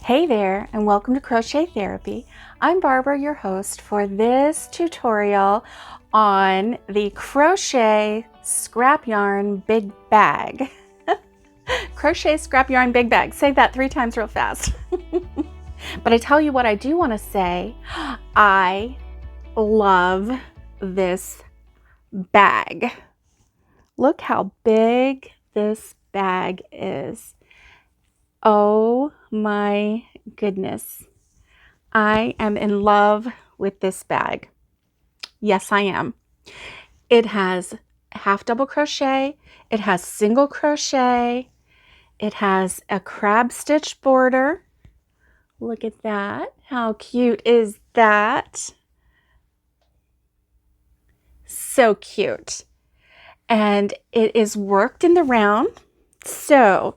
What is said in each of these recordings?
Hey there, and welcome to Crochet Therapy. I'm Barbara, your host for this tutorial on the Crochet Scrap Yarn Big Bag. Crochet Scrap Yarn Big Bag. Say that 3 times real fast. But I tell you what I do want to say. I love this bag. Look how big this bag is. Oh my goodness. I am in love with this bag. Yes, I am. It has half double crochet. It has single crochet. It has a crab stitch border. Look at that. How cute is that? So cute. And it is worked in the round. So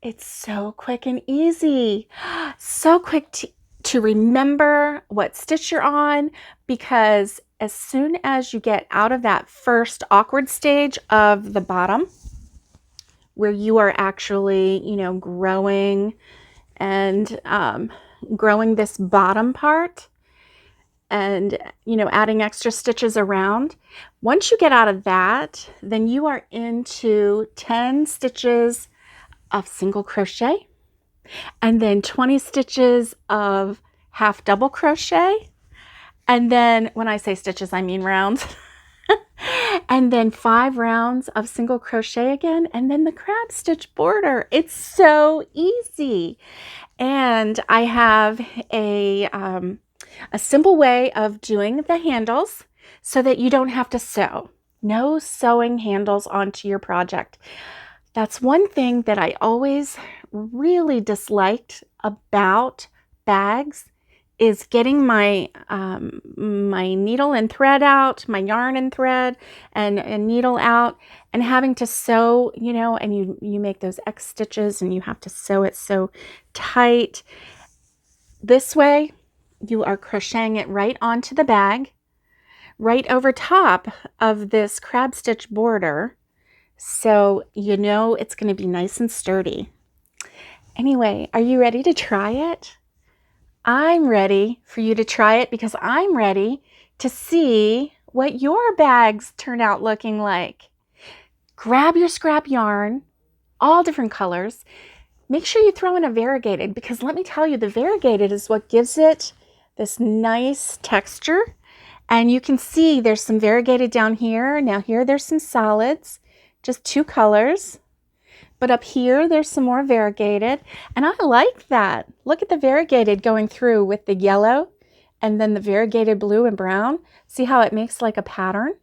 it's so quick and easy. So quick to remember what stitch you're on, because as soon as you get out of that first awkward stage of the bottom, where you are actually, growing and growing this bottom part and, adding extra stitches around, once you get out of that, then you are into 10 stitches of single crochet, and then 20 stitches of half double crochet, and then when I say stitches I mean rounds, and then 5 rounds of single crochet again, and then the crab stitch border. It's so easy. And I have a simple way of doing the handles so that you don't have to sew. No sewing handles onto your project. That's one thing that I always really disliked about bags, is getting my my needle and thread out, my yarn and thread and needle out, and having to sew, and you make those X stitches and you have to sew it so tight. This way, you are crocheting it right onto the bag, right over top of this crab stitch border. So it's going to be nice and sturdy. Anyway, are you ready to try it? I'm ready for you to try it because I'm ready to see what your bags turn out looking like. Grab your scrap yarn, all different colors. Make sure you throw in a variegated, because let me tell you, the variegated is what gives it this nice texture. And you can see there's some variegated down here. Now here there's some solids. Just 2 colors, but up here there's some more variegated, and I like that. Look at the variegated going through with the yellow and then the variegated blue and brown. See how it makes like a pattern?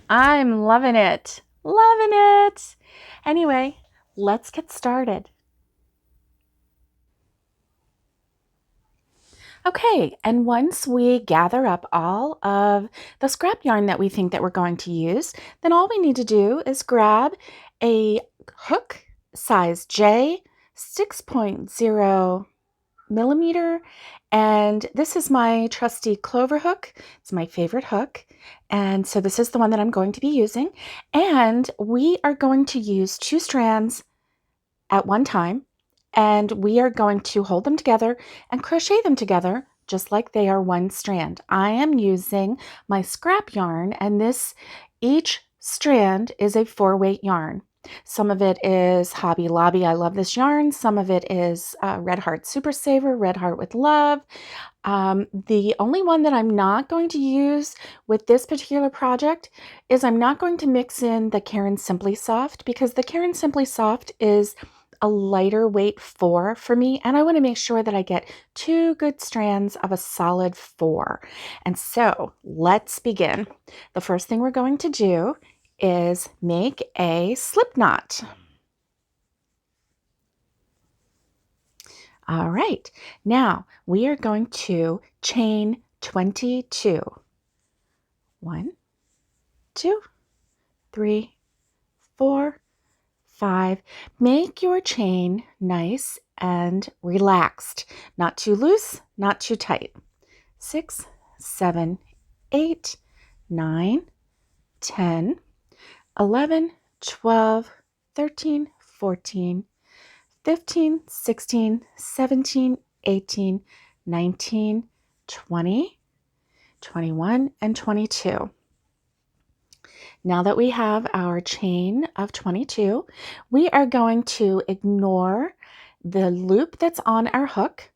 I'm loving it. Loving it. Anyway, let's get started. Okay, and once we gather up all of the scrap yarn that we think that we're going to use, then all we need to do is grab a hook size J, 6.0 millimeter, and this is my trusty clover hook. It's my favorite hook, and so this is the one that I'm going to be using, and we are going to use 2 strands at one time, and we are going to hold them together and crochet them together just like they are one strand. I am using my scrap yarn, and each strand is a 4-weight yarn. Some of it is Hobby Lobby, I love this yarn. Some of it is Red Heart Super Saver, Red Heart with Love. The only one that I'm not going to use with this particular project is I'm not going to mix in the Caron Simply Soft, because the Caron Simply Soft is a lighter weight 4 for me, and I want to make sure that I get 2 good strands of a solid 4. And so let's begin. The first thing we're going to do is make a slip knot. All right, now we are going to chain 22. 1, 2, 3, 4, 5. Make your chain nice and relaxed. Not too loose, not too tight. 6, 7, 8, 9, 10, 11, 12, 13, 14, 15, 16, 17, 18, 19, 20, 21, and 22. Now that we have our chain of 22, we are going to ignore the loop that's on our hook,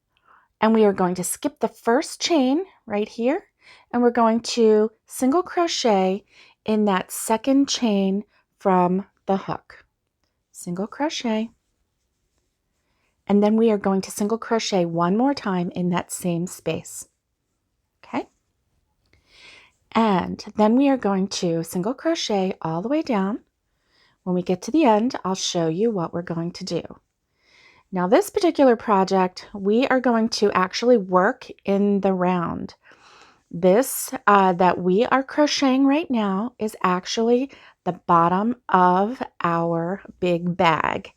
and we are going to skip the first chain right here, and we're going to single crochet in that second chain from the hook. Single crochet. And then we are going to single crochet one more time in that same space. Okay? And then we are going to single crochet all the way down. When we get to the end, I'll show you what we're going to do. Now this particular project, we are going to actually work in the round. This that we are crocheting right now is actually the bottom of our big bag.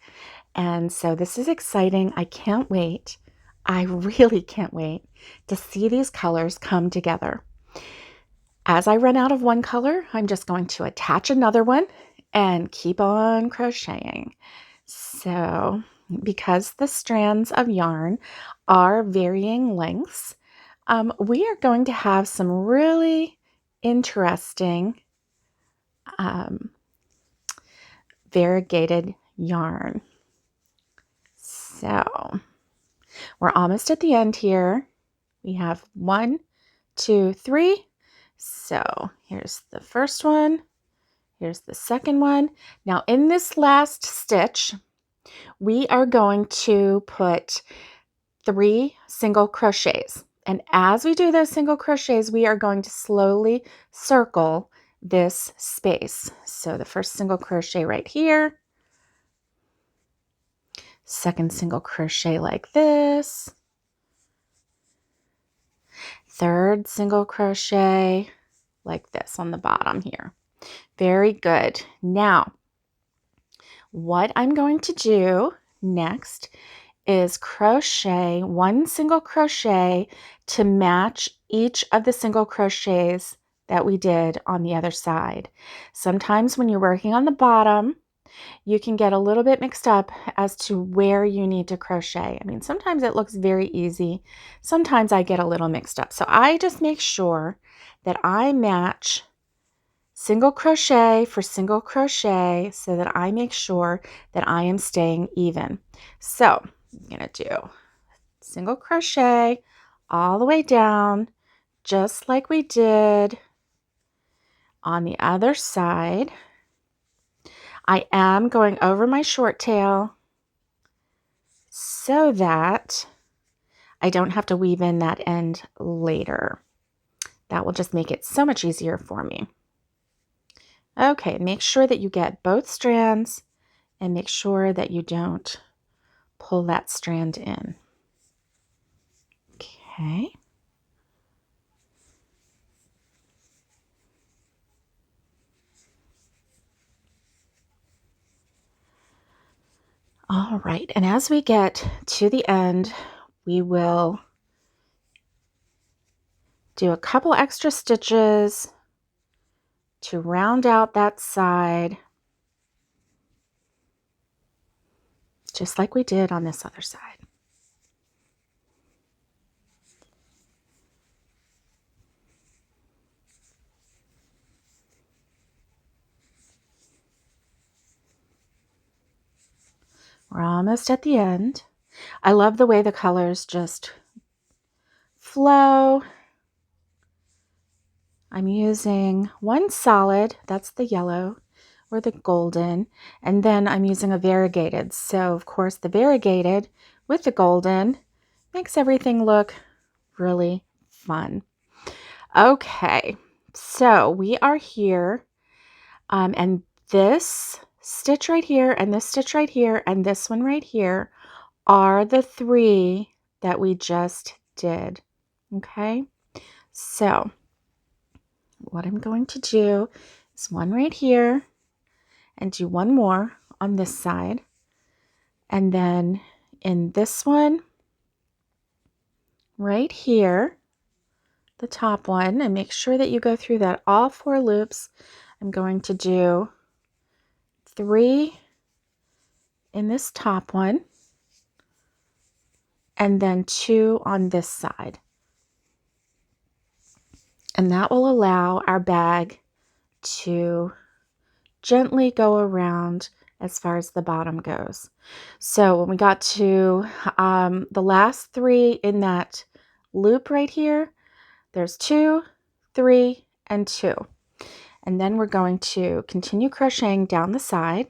And so this is exciting. I can't wait. I really can't wait to see these colors come together. As I run out of one color, I'm just going to attach another one and keep on crocheting. So because the strands of yarn are varying lengths, we are going to have some really interesting variegated yarn. So we're almost at the end here. We have 1, 2, 3. So here's the first one. Here's the second one. Now in this last stitch, we are going to put 3 single crochets. And as we do those single crochets, we are going to slowly circle this space. So the first single crochet right here, second single crochet like this, third single crochet like this on the bottom here. Very good. Now, what I'm going to do next is crochet 1 single crochet to match each of the single crochets that we did on the other side. Sometimes when you're working on the bottom, you can get a little bit mixed up as to where you need to crochet. I mean, sometimes it looks very easy. Sometimes I get a little mixed up. So I just make sure that I match single crochet for single crochet so that I make sure that I am staying even. So I'm going to do single crochet all the way down, just like we did on the other side. I am going over my short tail so that I don't have to weave in that end later. That will just make it so much easier for me. Okay, make sure that you get both strands and make sure that you don't pull that strand in. Okay. All right, and as we get to the end, we will do a couple extra stitches to round out that side, just like we did on this other side. We're almost at the end. I love the way the colors just flow. I'm using one solid, that's the yellow or the golden, and then I'm using a variegated. So of course the variegated with the golden makes everything look really fun. Okay, so we are here, and this stitch right here and this stitch right here and this one right here are the 3 that we just did. Okay, so what I'm going to do is one right here and do one more on this side, and then in this one right here, the top one, and make sure that you go through that all 4 loops. I'm going to do 3 in this top one and then 2 on this side. And that will allow our bag to gently go around as far as the bottom goes. So when we got to the last 3 in that loop right here, there's 2, 3, and 2. And then we're going to continue crocheting down the side.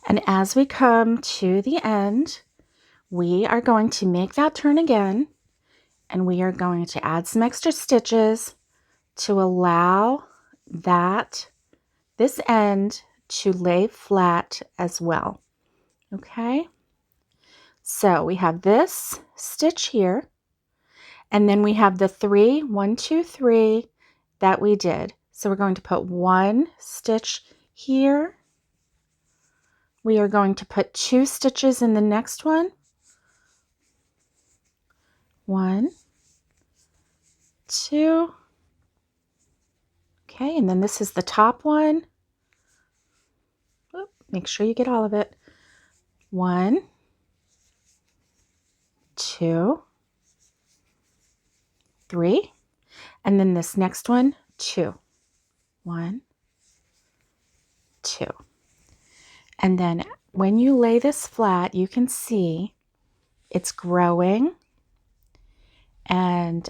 And as we come to the end, we are going to make that turn again, and we are going to add some extra stitches to allow this end to lay flat as well. Okay, so we have this stitch here, and then we have the 3, 1, 2, 3 that we did. So we're going to put 1 stitch here. We are going to put 2 stitches in the next one. 1, 2. Okay, and then this is the top one. Oop, make sure you get all of it. 1, 2, 3. And then this next one, 2. 1, 2. And then when you lay this flat, you can see it's growing, and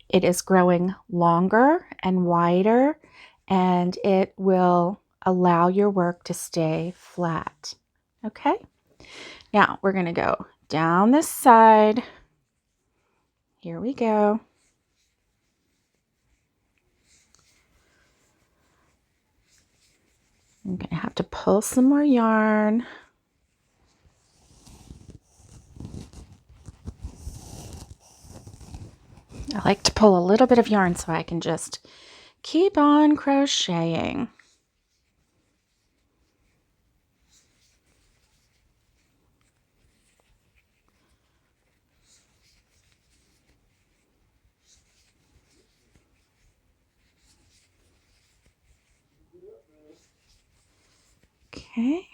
it is growing longer and wider, and it will allow your work to stay flat. Okay, now we're going to go down this side. Here we go. I'm going to have to pull some more yarn. I like to pull a little bit of yarn so I can just keep on crocheting. Okay.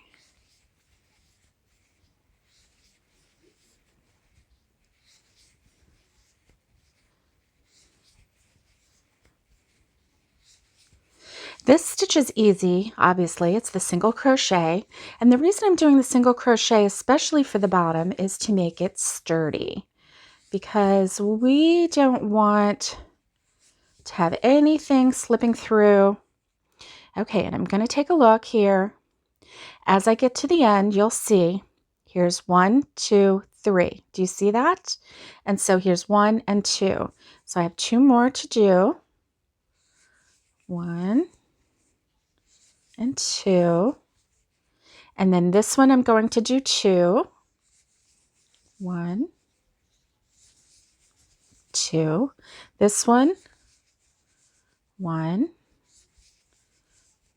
This stitch is easy, obviously. It's the single crochet. And the reason I'm doing the single crochet, especially for the bottom, is to make it sturdy. Because we don't want to have anything slipping through. Okay, and I'm going to take a look here. As I get to the end, you'll see here's 1, 2, 3. Do you see that? And so here's 1 and 2. So I have 2 more to do. 1 and 2. And then this one I'm going to do 2. 1, 2. This one, 1,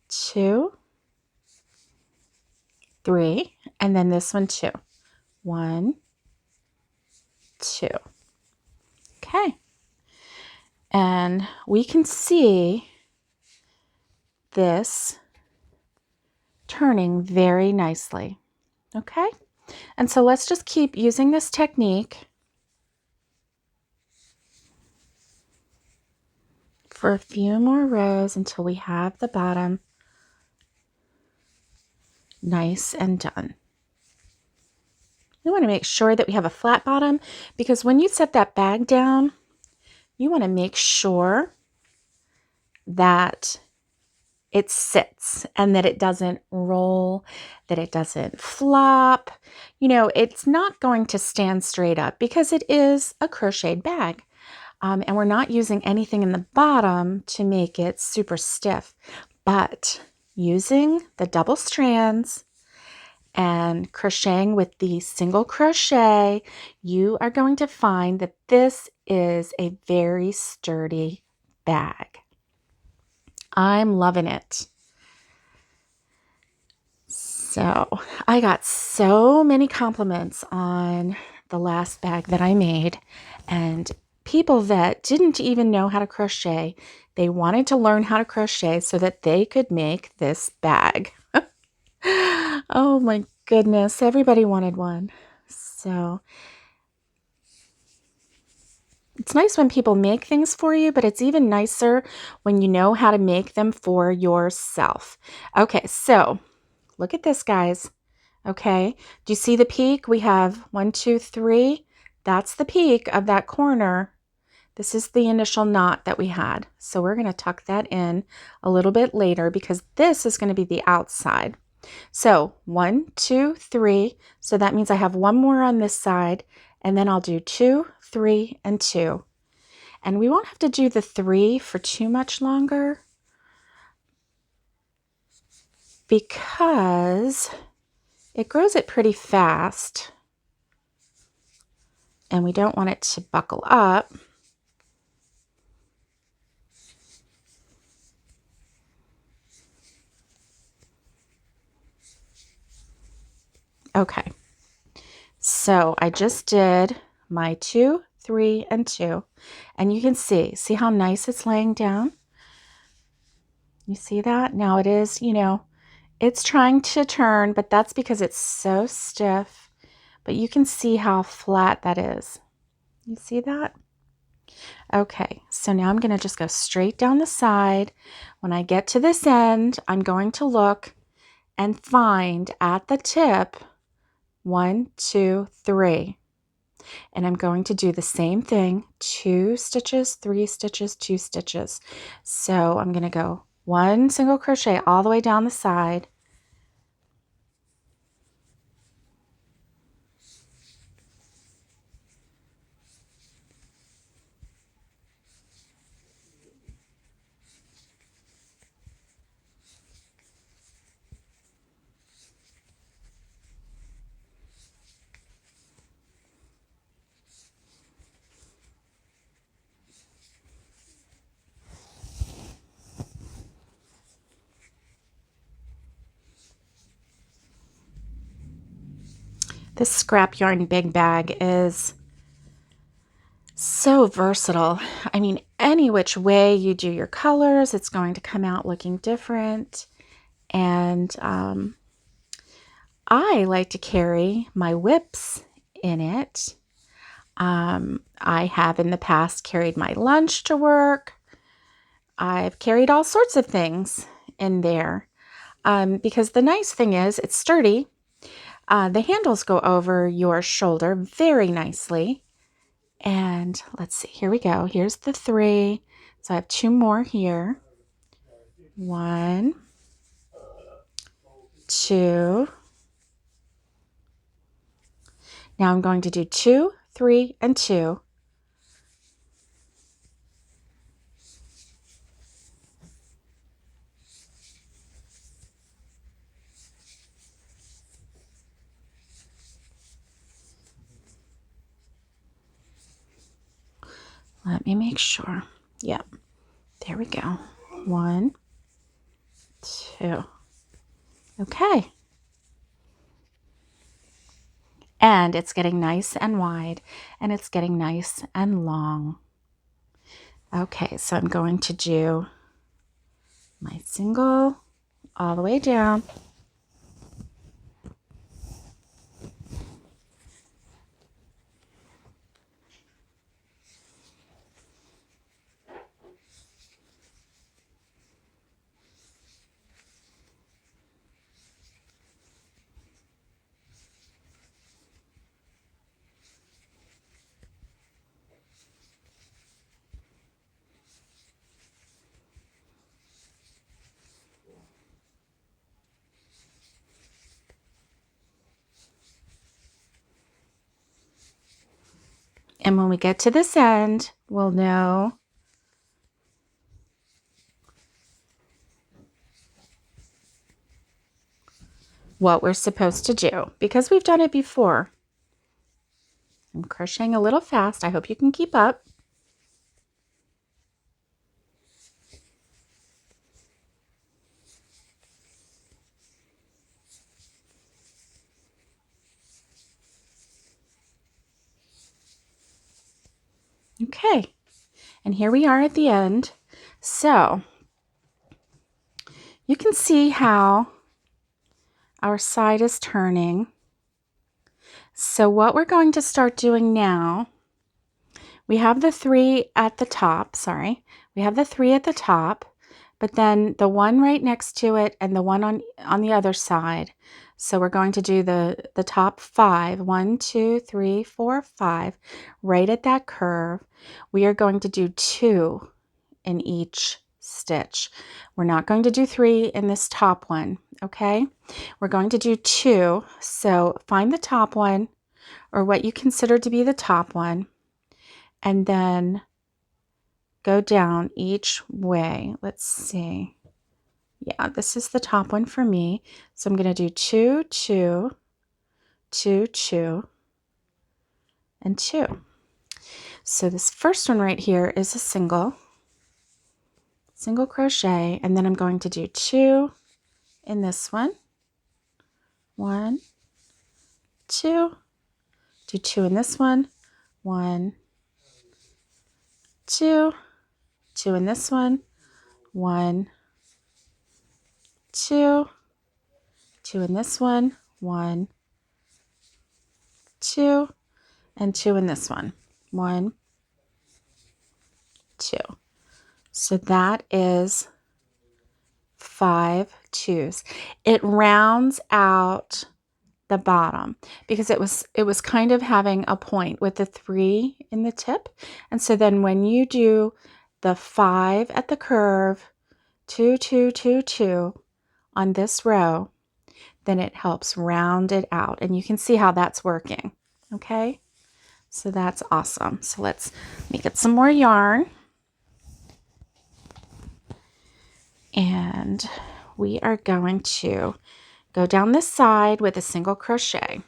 2, 3. And then this one 2. 1, 2. Okay. And we can see this turning very nicely. Okay. And so let's just keep using this technique for a few more rows until we have the bottom nice and done. We want to make sure that we have a flat bottom, because when you set that bag down, you want to make sure that it sits and that it doesn't roll, that it doesn't flop. You know, it's not going to stand straight up because it is a crocheted bag. And we're not using anything in the bottom to make it super stiff. But using the double strands and crocheting with the single crochet, you are going to find that this is a very sturdy bag. I'm loving it. So I got so many compliments on the last bag that I made, and people that didn't even know how to crochet, they wanted to learn how to crochet so that they could make this bag. Oh my goodness, everybody wanted one. So it's nice when people make things for you, but it's even nicer when you know how to make them for yourself. Okay, so look at this, guys. Okay, do you see the peak? We have 1, 2, 3. That's the peak of that corner. This is the initial knot that we had. So we're going to tuck that in a little bit later because this is going to be the outside. So 1, 2, 3. So that means I have one more on this side, and then I'll do 2, 3, and 2. And we won't have to do the 3 for too much longer because it grows it pretty fast and we don't want it to buckle up. Okay, so I just did my 2, 3, and 2, and you can see how nice it's laying down? You see that? Now it is, it's trying to turn, but that's because it's so stiff, but you can see how flat that is. You see that? Okay, so now I'm going to just go straight down the side. When I get to this end, I'm going to look and find at the tip 1, 2, 3. And I'm going to do the same thing, 2 stitches, 3 stitches, 2 stitches. So I'm going to go 1 single crochet all the way down the side. This scrap yarn big bag is so versatile. I mean, any which way you do your colors, it's going to come out looking different. And I like to carry my whips in it. I have in the past carried my lunch to work. I've carried all sorts of things in there because the nice thing is it's sturdy. The handles go over your shoulder very nicely. And let's see, here we go. Here's the 3. So I have 2 more here. 1, 2. Now I'm going to do 2, 3, and 2. Let me make sure. Yep. There we go. 1, 2. Okay. And it's getting nice and wide, and it's getting nice and long. Okay, so I'm going to do my single all the way down. And when we get to this end, we'll know what we're supposed to do because we've done it before. I'm crocheting a little fast. I hope you can keep up. Okay, and here we are at the end. So you can see how our side is turning. So what we're going to start doing now, we have the 3 at the top, we have the 3 at the top, but then the one right next to it and the one on the other side. So we're going to do the top 5, 1, 2, 3, 4, 5, right at that curve. We are going to do 2 in each stitch. We're not going to do 3 in this top one, okay? We're going to do 2. So find the top one, or what you consider to be the top one, and then go down each way. Let's see. Yeah, this is the top one for me. So I'm going to do 2, 2, 2, 2, and 2. So this first one right here is a single crochet, and then I'm going to do 2 in this one. 1, 2, do 2 in this one. 1, 2, 2 in this one. 1, 2, 2 in this one. 1, 2, and 2 in this one. 1, 2. So that is 5 2s. It rounds out the bottom because it was kind of having a point with the 3 in the tip. And so then when you do the 5 at the curve, 2, 2, 2, 2 on this row, then it helps round it out. And you can see how that's working. Okay, so that's awesome. So let me get some more yarn. And we are going to go down this side with a single crochet.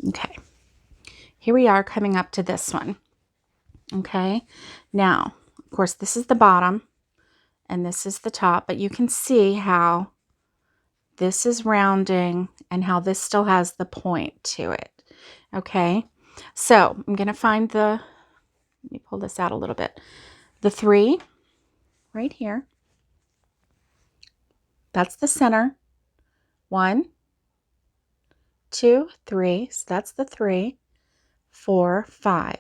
Okay, here we are coming up to this one. Okay, now, of course, this is the bottom and this is the top, but you can see how this is rounding and how this still has the point to it. Okay, so I'm going to find let me pull this out a little bit, the 3 right here. That's the center. 1, 2, 3. So that's the 3, 4, 5.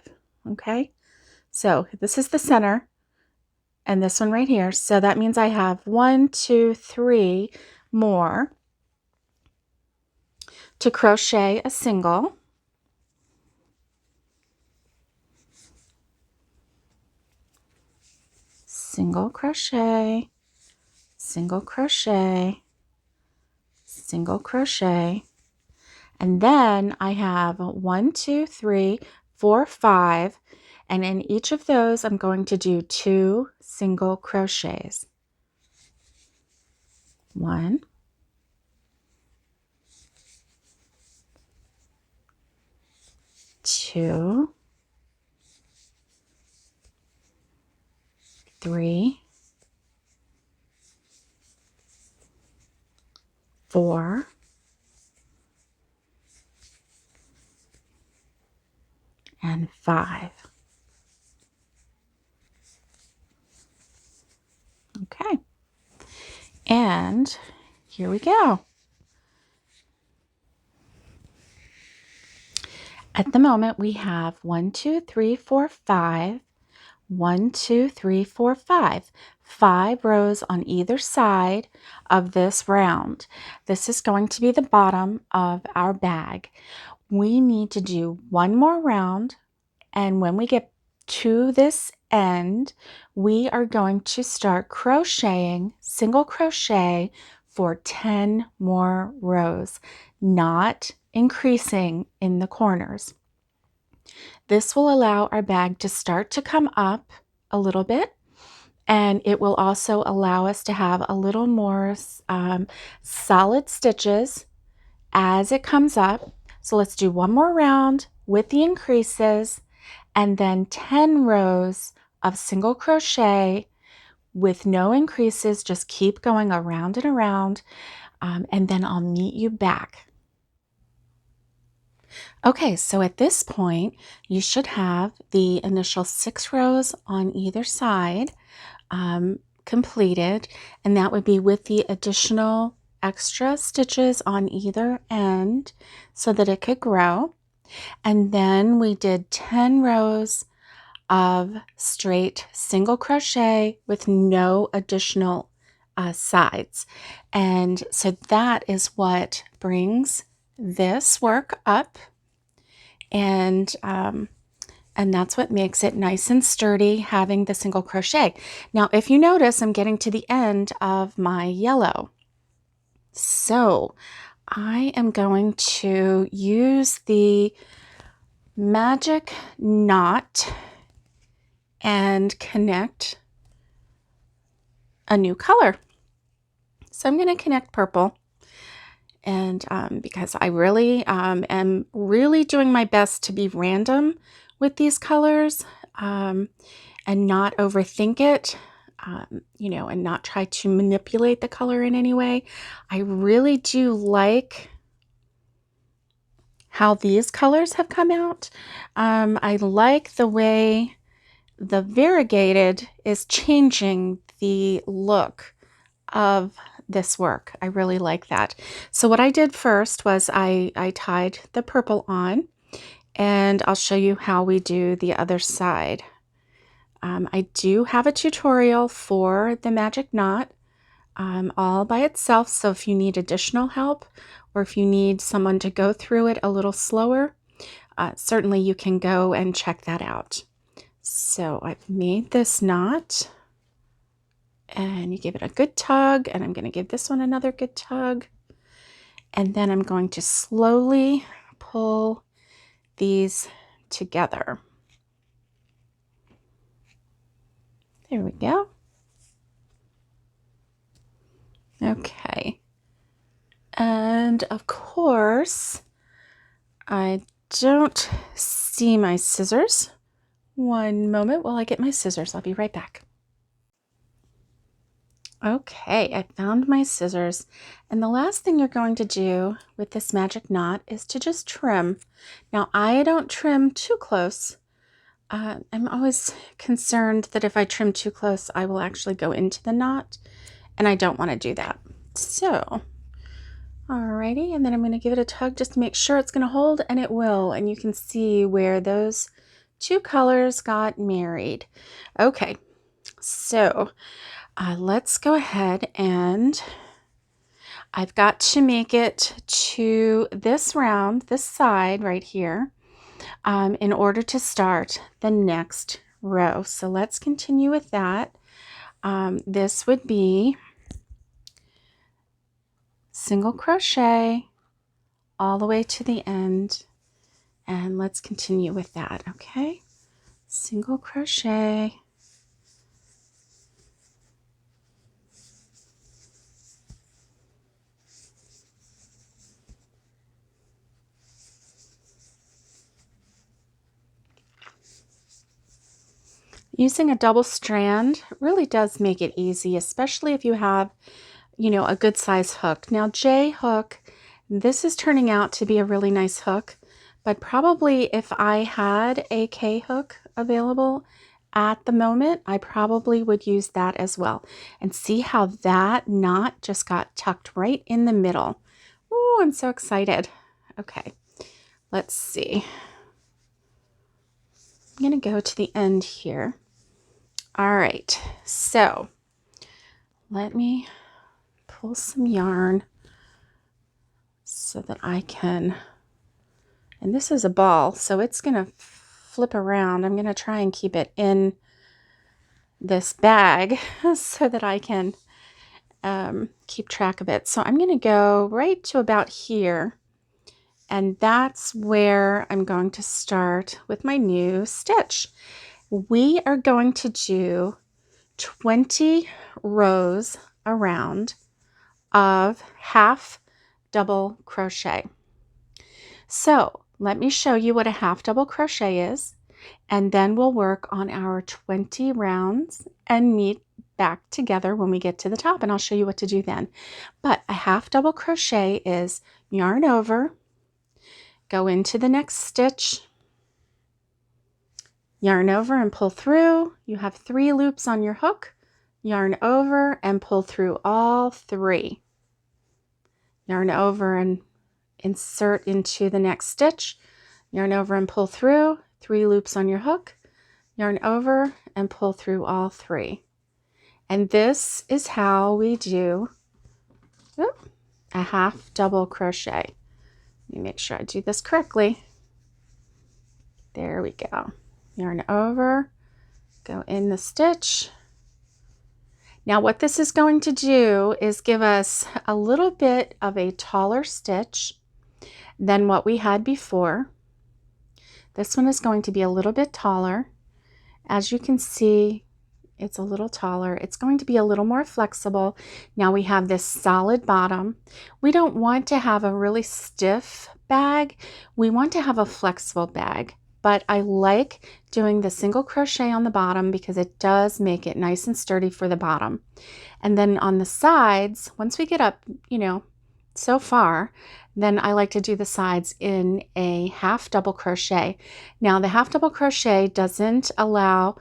Okay, so this is the center and this one right here. So that means I have 1, 2, 3 more to crochet a single. Single crochet, single crochet, single crochet, and then I have 1, 2, 3, 4, 5, and in each of those I'm going to do 2 single crochets. 1, 2, 3, 4, and 5. Okay, and here we go. At the moment, we have 1, 2, 3, 4, 5. 1, 2, 3, 4, 5. 5 rows on either side of this round. This is going to be the bottom of our bag. We need to do one more round, and when we get to this end, we are going to start crocheting, single crochet for 10 more rows, not increasing in the corners. This will allow our bag to start to come up a little bit, and it will also allow us to have a little more solid stitches as it comes up. So let's do one more round with the increases, and then 10 rows of single crochet with no increases. Just keep going around and around, and then I'll meet you back. Okay, so at this point, you should have the initial 6 rows on either side completed, and that would be with the additional extra stitches on either end so that it could grow. And then we did 10 rows of straight single crochet with no additional sides. And so that is what brings this work up. And that's what makes it nice and sturdy, having the single crochet. Now, if you notice, I'm getting to the end of my yellow. So I am going to use the magic knot and connect a new color. So I'm going to connect purple. And because I really am really doing my best to be random with these colors and not overthink it, and not try to manipulate the color in any way. I really do like how these colors have come out. I like the way the variegated is changing the look of this work. I really like that. So what I did first was I tied the purple on, and I'll show you how we do the other side. I do have a tutorial for the magic knot all by itself, so if you need additional help or if you need someone to go through it a little slower, certainly you can go and check that out. So I've made this knot, and you give it a good tug, and I'm going to give this one another good tug, and then I'm going to slowly pull these together. There we go. Okay, and of course I don't see my scissors. One moment while I get my scissors. I'll be right back. Okay, I found my scissors, and the last thing you're going to do with this magic knot is to just trim. Now, I don't trim too close. I'm always concerned that if I trim too close, I will actually go into the knot, and I don't want to do that. So, alrighty, and then I'm going to give it a tug just to make sure it's going to hold, and it will, and you can see where those two colors got married. Okay, so let's go ahead, and I've got to make it to this round, this side right here, in order to start the next row. So let's continue with that. This would be single crochet all the way to the end, and let's continue with that. Okay, single crochet, using a double strand really does make it easy, especially if you have, a good size hook. Now, J hook, this is turning out to be a really nice hook, but probably if I had a K-hook available at the moment, I probably would use that as well. And see how that knot just got tucked right in the middle. Oh, I'm so excited. Okay, let's see. I'm going to go to the end here. All right, so let me pull some yarn so that I can, and this is a ball, so it's going to flip around. I'm going to try and keep it in this bag so that I can keep track of it. So I'm going to go right to about here, and that's where I'm going to start with my new stitch. We are going to do 20 rows around of half double crochet. So let me show you what a half double crochet is, and then we'll work on our 20 rounds and meet back together when we get to the top, and I'll show you what to do then. But a half double crochet is yarn over, go into the next stitch, yarn over and pull through. You have 3 loops on your hook, yarn over and pull through all 3. Yarn over and insert into the next stitch, yarn over and pull through, 3 loops on your hook, yarn over and pull through all 3. And this is how we do a half double crochet. Let me make sure I do this correctly. There we go. Yarn over, go in the stitch. Now what this is going to do is give us a little bit of a taller stitch than what we had before. This one is going to be a little bit taller. As you can see, it's a little taller. It's going to be a little more flexible. Now we have this solid bottom. We don't want to have a really stiff bag. We want to have a flexible bag. But I like doing the single crochet on the bottom because it does make it nice and sturdy for the bottom. And then on the sides, once we get up, so far, then I like to do the sides in a half double crochet. Now the half double crochet doesn't allow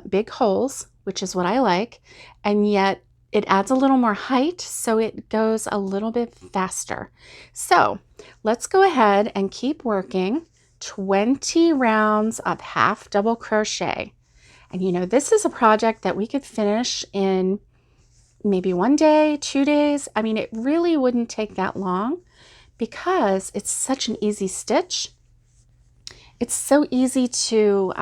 big holes, which is what I like, and yet it adds a little more height, so it goes a little bit faster. So let's go ahead and keep working 20 rounds of half double crochet. And this is a project that we could finish in maybe 1 day, 2 days. I mean, it really wouldn't take that long because it's such an easy stitch. It's so easy to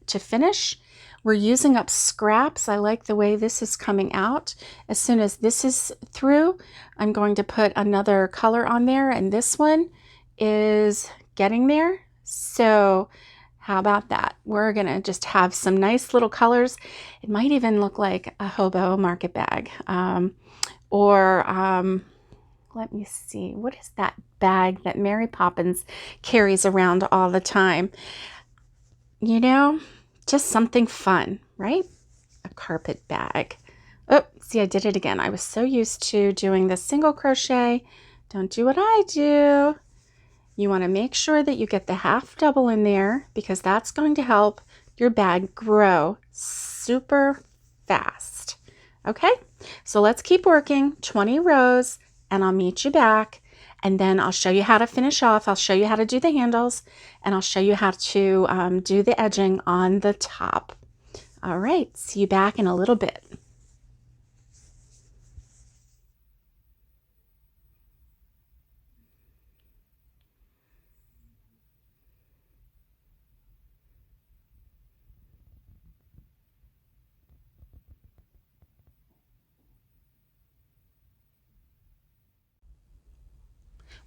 finish. We're using up scraps. I like the way this is coming out. As soon as this is through, I'm going to put another color on there, and this one is getting there. So how about that? We're gonna just have some nice little colors. It might even look like a hobo market bag. Let me see, what is that bag that Mary Poppins carries around all the time? Just something fun, right? A carpet bag. Oh, see, I did it again. I was so used to doing the single crochet. Don't do what I do. You want to make sure that you get the half double in there because that's going to help your bag grow super fast. Okay, so let's keep working 20 rows and I'll meet you back, and then I'll show you how to finish off. I'll show you how to do the handles, and I'll show you how to do the edging on the top. All right, see you back in a little bit.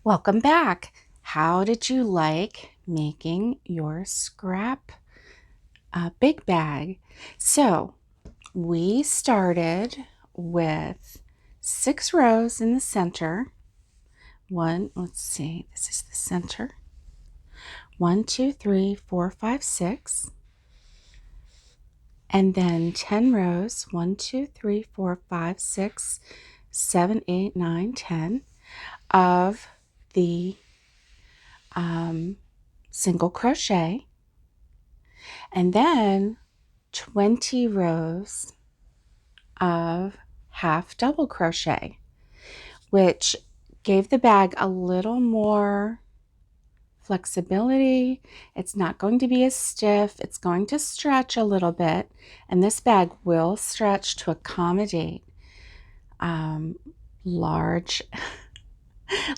Welcome back. How did you like making your scrap big bag? So we started with 6 rows in the center. Let's see, this is the center. 1, 2, 3, 4, 5, 6. And then 10 rows. 1, 2, 3, 4, 5, 6, 7, 8, 9, 10 of the single crochet, and then 20 rows of half double crochet, which gave the bag a little more flexibility. It's not going to be as stiff. It's going to stretch a little bit, and this bag will stretch to accommodate large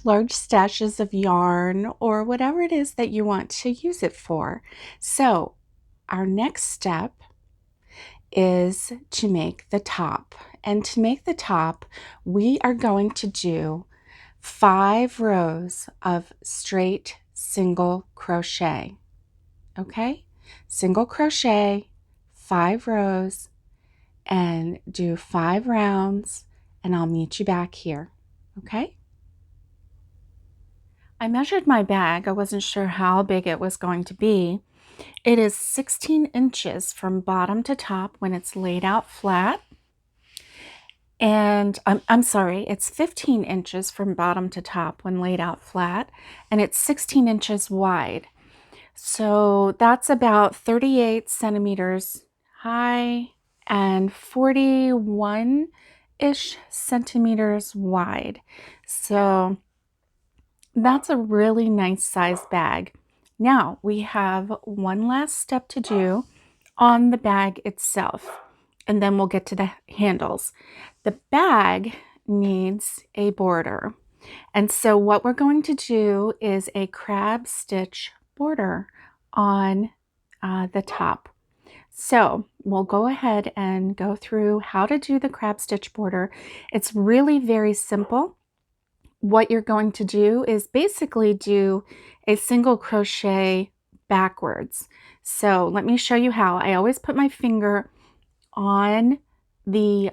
large stashes of yarn or whatever it is that you want to use it for. So our next step is to make the top. And to make the top, we are going to do 5 rows of straight single crochet. Okay? Single crochet, 5 rows, and do 5 rounds, and I'll meet you back here. Okay? I measured my bag. I wasn't sure how big it was going to be. It is 16 inches from bottom to top when it's laid out flat. And I'm sorry, it's 15 inches from bottom to top when laid out flat, and it's 16 inches wide. So that's about 38 centimeters high and 41-ish centimeters wide. So that's a really nice size bag. Now we have one last step to do on the bag itself, and then we'll get to the handles. The bag needs a border. And so what we're going to do is a crab stitch border on the top. So we'll go ahead and go through how to do the crab stitch border. It's really very simple. What you're going to do is basically do a single crochet backwards. So let me show you how. I always put my finger on the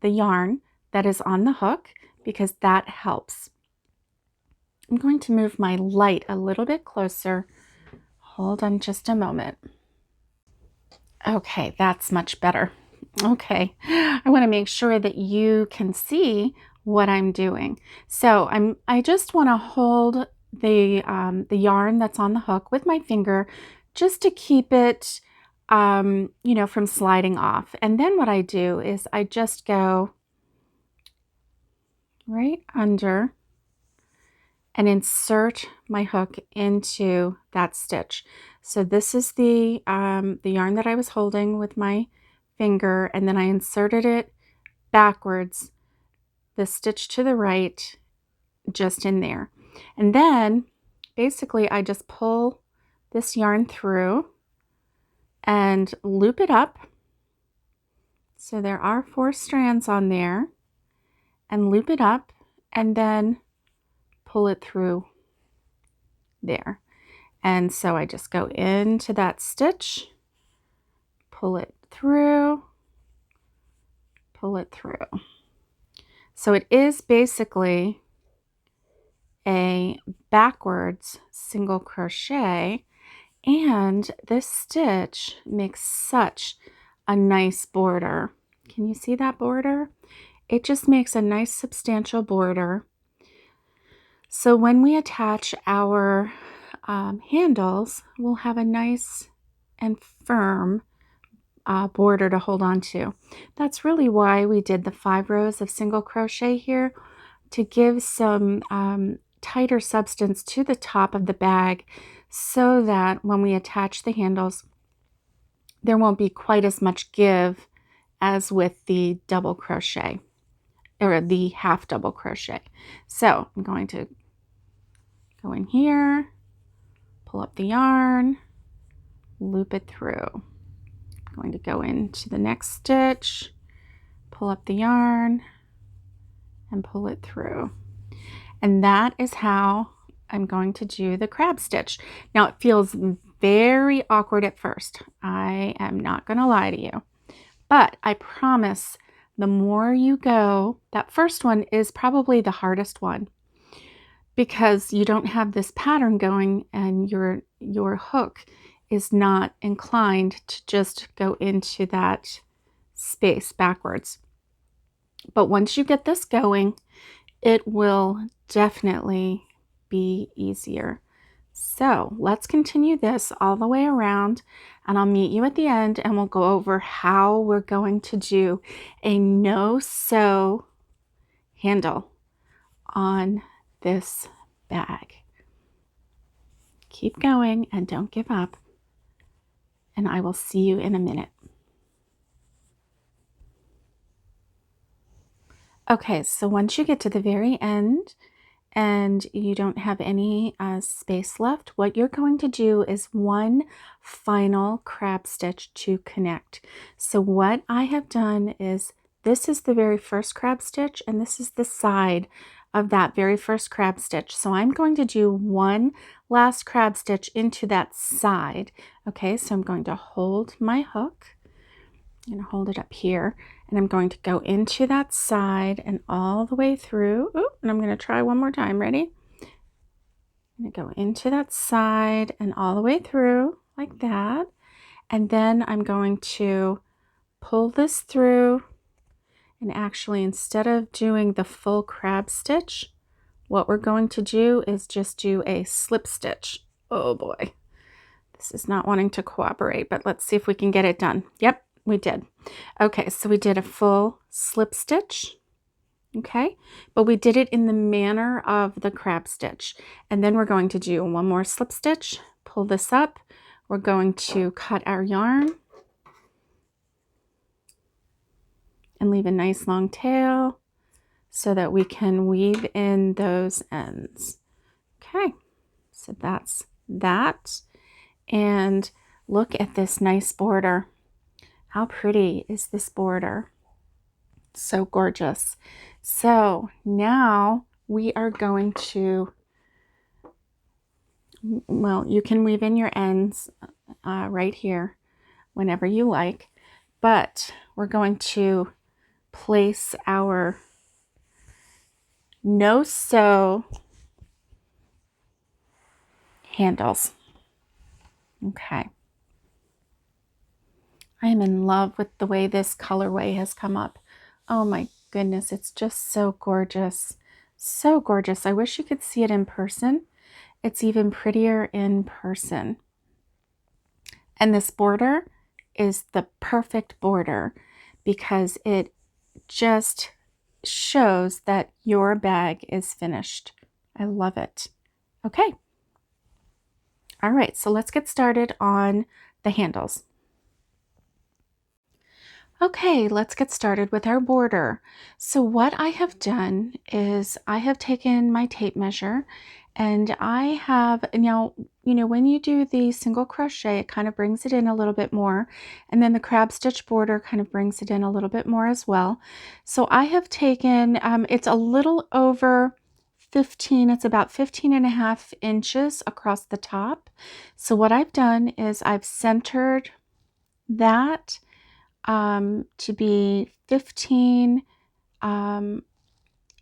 yarn that is on the hook because that helps. I'm going to move my light a little bit closer. Hold on just a moment. Okay, that's much better. Okay, I want to make sure that you can see what I'm doing. So I just want to hold the yarn that's on the hook with my finger just to keep it from sliding off. And then what I do is I just go right under and insert my hook into that stitch. So this is the yarn that I was holding with my finger, and then I inserted it backwards, the stitch to the right, just in there. And then basically I just pull this yarn through and loop it up. So there are 4 strands on there, and loop it up and then pull it through there. And so I just go into that stitch, pull it through, pull it through. So it is basically a backwards single crochet, and this stitch makes such a nice border. Can you see that border? It just makes a nice substantial border. So when we attach our handles, we'll have a nice and firm border to hold on to. That's really why we did the 5 rows of single crochet here, to give some tighter substance to the top of the bag so that when we attach the handles, there won't be quite as much give as with the double crochet or the half double crochet. So I'm going to go in here, pull up the yarn, loop it through. I'm going to go into the next stitch, pull up the yarn, and pull it through. And that is how I'm going to do the crab stitch. Now it feels very awkward at first. I am not going to lie to you, but I promise the more you go, that first one is probably the hardest one because you don't have this pattern going and your hook is not inclined to just go into that space backwards. But once you get this going, it will definitely be easier. So let's continue this all the way around, and I'll meet you at the end and we'll go over how we're going to do a no-sew handle on this bag. Keep going and don't give up, and I will see you in a minute. Okay, so once you get to the very end and you don't have any space left, what you're going to do is one final crab stitch to connect. So what I have done is, this is the very first crab stitch and this is the side of that very first crab stitch. So I'm going to do one last crab stitch into that side. Okay, so I'm going to hold my hook. I'm going to hold it up here, and I'm going to go into that side and all the way through. Ooh, and I'm going to try one more time. Ready? I'm going to go into that side and all the way through like that. And then I'm going to pull this through, and actually, instead of doing the full crab stitch, what we're going to do is just do a slip stitch. Oh boy, this is not wanting to cooperate, but let's see if we can get it done. Yep, we did. Okay, so we did a full slip stitch, okay, but we did it in the manner of the crab stitch. And then we're going to do one more slip stitch, pull this up. We're going to cut our yarn and leave a nice long tail so that we can weave in those ends. Okay, so that's that. And look at this nice border. How pretty is this border? So gorgeous. So now we are going to, well, you can weave in your ends right here whenever you like, but we're going to place our no-sew handles. Okay. I am in love with the way this colorway has come up. Oh my goodness, it's just so gorgeous. So gorgeous. I wish you could see it in person. It's even prettier in person. And this border is the perfect border because it just shows that your bag is finished. I love it. Okay. All right, so let's get started on the handles. Okay, let's get started with our border. So what I have done is I have taken my tape measure, and I have, now, when you do the single crochet, it kind of brings it in a little bit more, and then the crab stitch border kind of brings it in a little bit more as well. So I have taken, it's a little over 15, it's about 15.5 inches across the top. So what I've done is I've centered that to be 15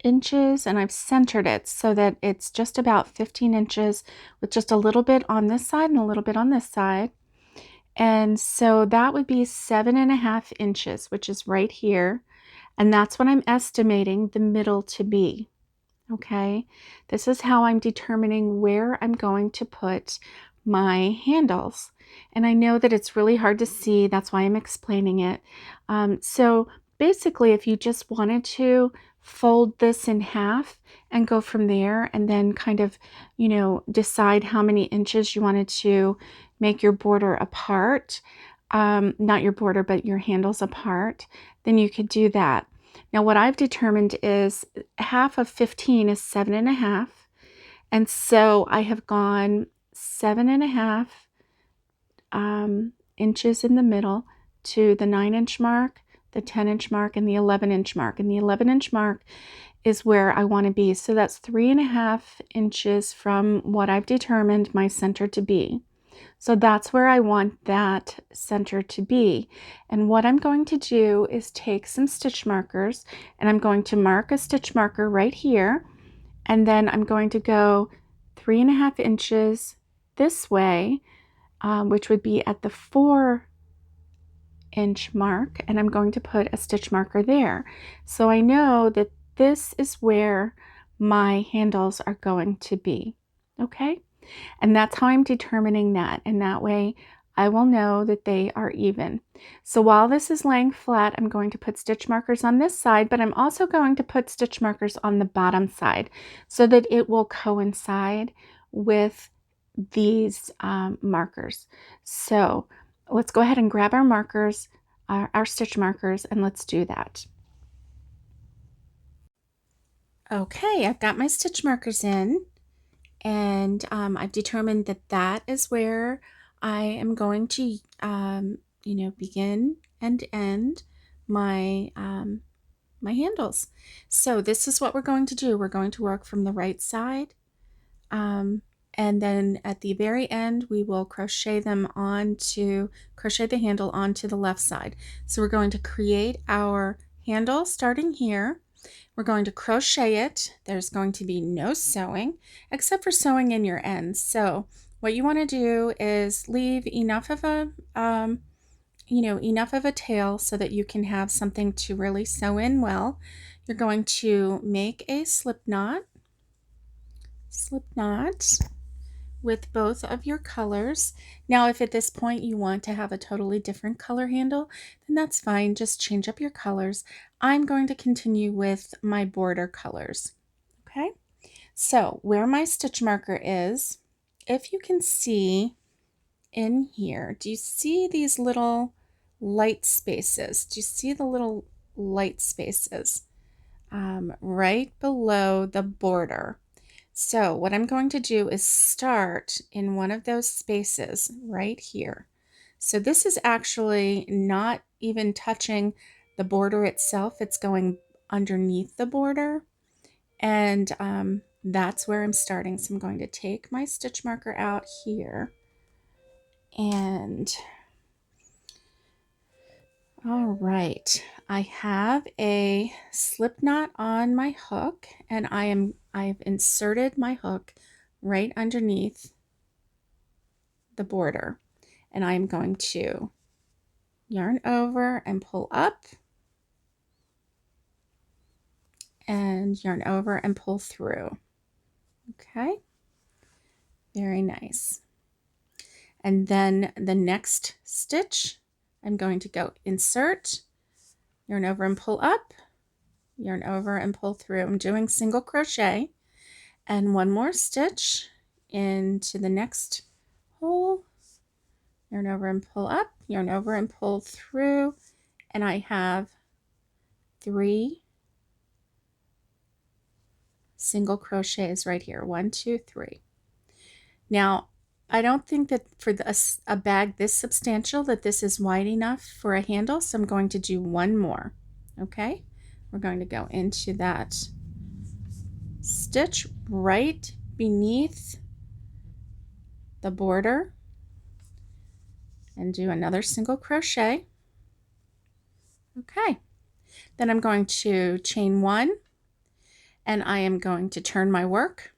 inches, and I've centered it so that it's just about 15 inches with just a little bit on this side and a little bit on this side. And so that would be 7.5 inches, which is right here. And that's what I'm estimating the middle to be. Okay, this is how I'm determining where I'm going to put my handles. And I know that it's really hard to see, that's why I'm explaining it. So basically, if you just wanted to fold this in half and go from there, and then kind of, decide how many inches you wanted to make your border apart, not your border, but your handles apart, then you could do that. Now what I've determined is half of 15 is 7.5. And so I have gone 7.5 inches in the middle to the 9-inch mark, the 10-inch mark, and the 11-inch mark. And the 11-inch mark is where I want to be. So that's 3.5 inches from what I've determined my center to be. So that's where I want that center to be. And what I'm going to do is take some stitch markers, and I'm going to mark a stitch marker right here. And then I'm going to go 3.5 inches this way, which would be at the 4-inch mark. And I'm going to put a stitch marker there. So I know that this is where my handles are going to be. Okay. And that's how I'm determining that. And that way I will know that they are even. So while this is laying flat, I'm going to put stitch markers on this side, but I'm also going to put stitch markers on the bottom side so that it will coincide with these markers. So let's go ahead and grab our markers, our stitch markers, and let's do that. Okay, I've got my stitch markers in, and I've determined that that is where I am going to, begin and end my my handles. So this is what we're going to do. We're going to work from the right side, and then at the very end we will crochet the handle onto the left side. So we're going to create our handle starting here. We're going to crochet it. There's going to be no sewing except for sewing in your ends. So what you want to do is leave enough of a enough of a tail so that you can have something to really sew in well. You're going to make a slip knot with both of your colors. Now, if at this point you want to have a totally different color handle, then that's fine. Just change up your colors. I'm going to continue with my border colors. Okay, so where my stitch marker is, if you can see in here, do you see these little light spaces? Do you see the little light spaces right below the border? So what I'm going to do is start in one of those spaces right here. So this is actually not even touching the border itself. It's going underneath the border. And that's where I'm starting. So I'm going to take my stitch marker out here. And all right, I have a slip knot on my hook, and I've inserted my hook right underneath the border, and I'm going to yarn over and pull up and yarn over and pull through. Okay, very nice. And then the next stitch, I'm going to go insert, yarn over and pull up, yarn over and pull through. I'm doing single crochet and one more stitch into the next hole, yarn over and pull up, yarn over and pull through, and I have 3 single crochets right here. 1, 2, 3. Now, I don't think that for a bag this substantial that this is wide enough for a handle, so I'm going to do one more. Okay, we're going to go into that stitch right beneath the border and do another single crochet. Okay, then I'm going to chain 1, and I am going to turn my work.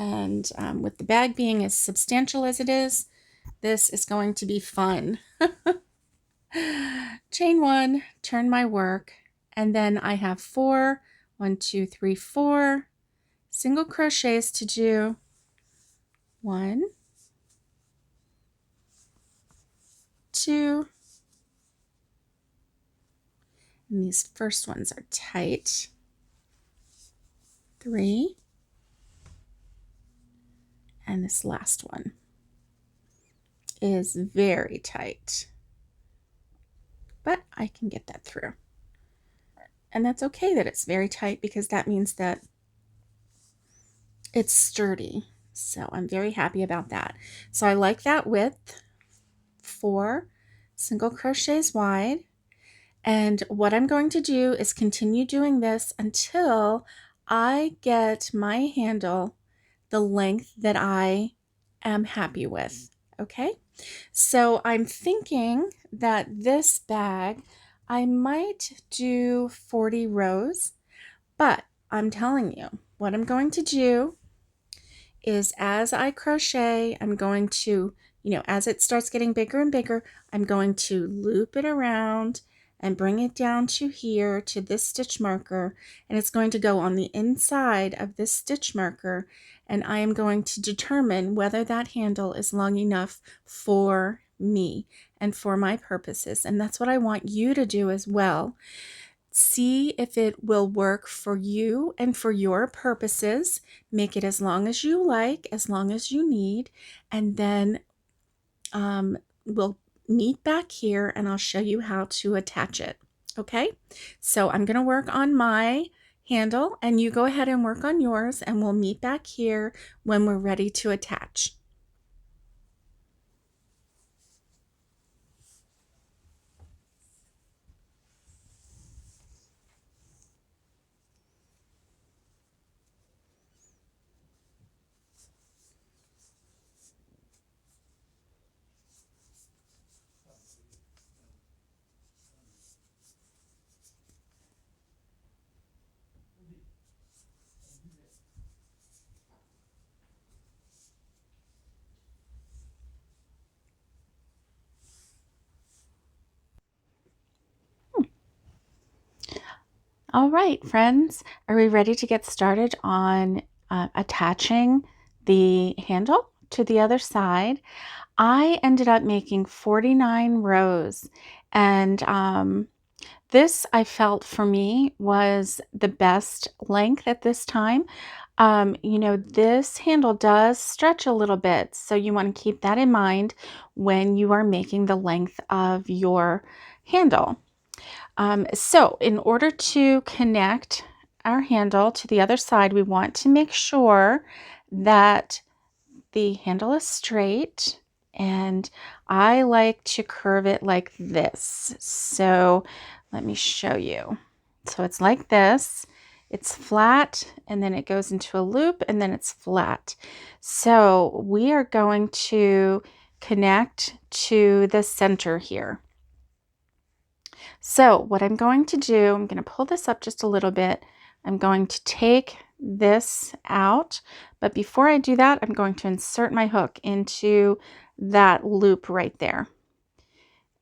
And with the bag being as substantial as it is, this is going to be fun. Chain 1, turn my work, and then I have 4, 1, 2, 3, 4 single crochets to do. 1, 2, and these first ones are tight. 3, and this last one is very tight, but I can get that through. And that's okay that it's very tight, because that means that it's sturdy. So I'm very happy about that. So I like that width, 4 single crochets wide. And what I'm going to do is continue doing this until I get my handle the length that I am happy with. Okay, so I'm thinking that this bag, I might do 40 rows, but I'm telling you, what I'm going to do is as I crochet, I'm going to, as it starts getting bigger and bigger, I'm going to loop it around and bring it down to here to this stitch marker, and it's going to go on the inside of this stitch marker, and I am going to determine whether that handle is long enough for me and for my purposes. And that's what I want you to do as well. See if it will work for you and for your purposes. Make it as long as you like, as long as you need, and then we'll meet back here and I'll show you how to attach it. Okay, so I'm going to work on my handle and you go ahead and work on yours, and we'll meet back here when we're ready to attach. All right, friends, are we ready to get started on attaching the handle to the other side? I ended up making 49 rows, and this I felt for me was the best length at this time. You know, this handle does stretch a little bit, so you want to keep that in mind when you are making the length of your handle. So in order to connect our handle to the other side, we want to make sure that the handle is straight, and I like to curve it like this. So let me show you. So it's like this. It's flat, and then it goes into a loop, and then it's flat. So we are going to connect to the center here. So what I'm going to do, I'm going to pull this up just a little bit. I'm going to take this out, but before I do that, I'm going to insert my hook into that loop right there.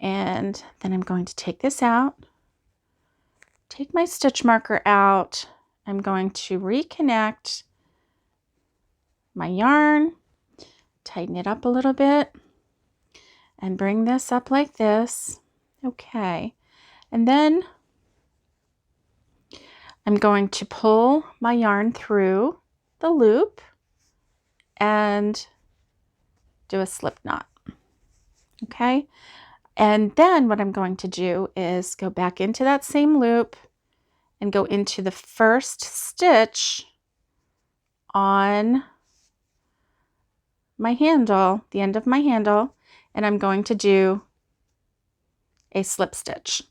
And then I'm going to take this out, take my stitch marker out. I'm going to reconnect my yarn, tighten it up a little bit, and bring this up like this. Okay. And then I'm going to pull my yarn through the loop and do a slip knot. Okay. And then what I'm going to do is go back into that same loop and go into the first stitch on my handle, the end of my handle, and I'm going to do a slip stitch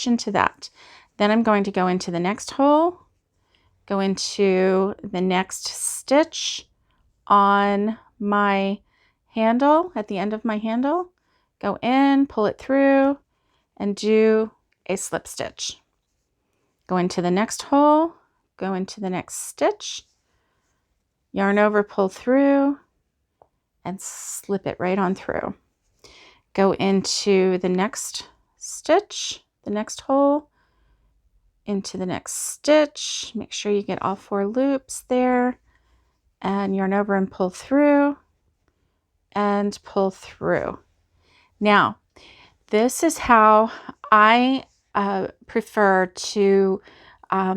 into that. Then I'm going to go into the next hole, go into the next stitch on my handle, at the end of my handle, go in, pull it through, and do a slip stitch. Go into the next hole, go into the next stitch, yarn over, pull through, and slip it right on through. Go into the next stitch, the next hole, into the next stitch. Make sure you get all 4 loops there, and yarn over and pull through, and pull through. Now, this is how I prefer to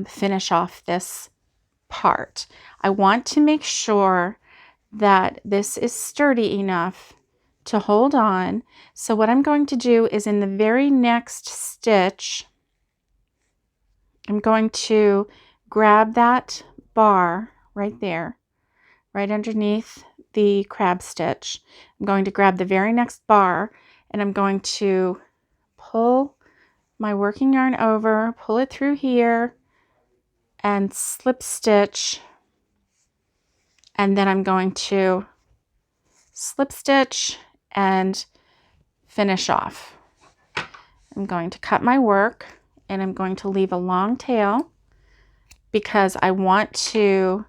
finish off this part. I want to make sure that this is sturdy enough to hold on. So what I'm going to do is in the very next stitch, I'm going to grab that bar right there, right underneath the crab stitch. I'm going to grab the very next bar, and I'm going to pull my working yarn over, pull it through here, and slip stitch. And then I'm going to slip stitch and finish off. I'm going to cut my work, and I'm going to leave a long tail because I want to